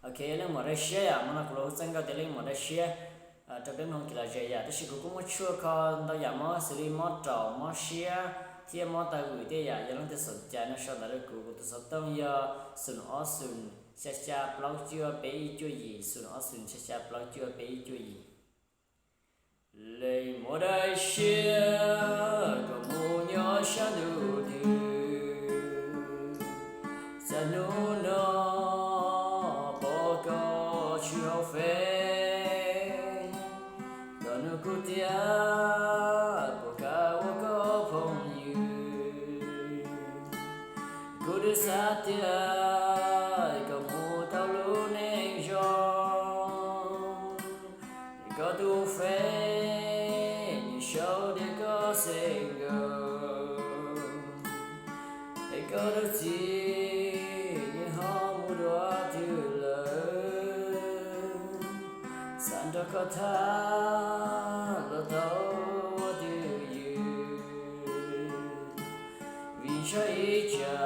ok lên Malaysia à mà nó cũng lâu sang cái tới lên Malaysia cho đến hôm kia là gì à, tức là cũng có chua con tao giả mò xử lý mò trầu mò xia thì mò tao gửi tới à, giờ nó tới sốt chả nó sau đó cũng có sốt tông giờ sườn ó sườn cha cha bao chưa bé chưa gì sườn ó sườn cha cha bao chưa bé chưa gì lên Malaysia có mua nhỏ sáng đủ thứ sa nu nó bỏ có chiều phê còn nó cứ tia bỏ cả vô có phong như cứ đưa xa tia có mua tao luôn nên gió có tu phê như show để có sinh để có được gì Santa Kata lo tao do you vì cho ý cha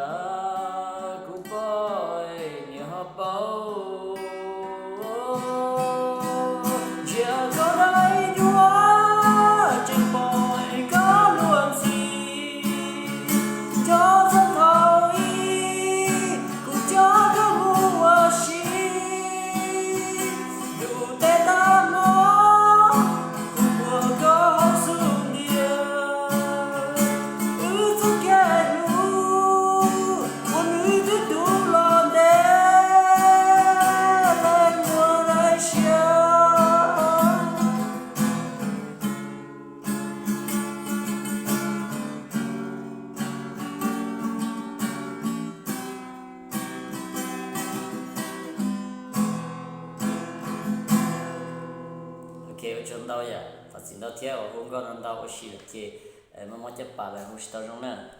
cũng boy nhớ họ bao cha có đây đua trên boy có luôn gì cho dân thôi cũng cho có mua gì kêu chân đau ya, phát sinh đau theo, không có đau đau ở xí là kêu, mà chấp bà là không xí đau trong nữa.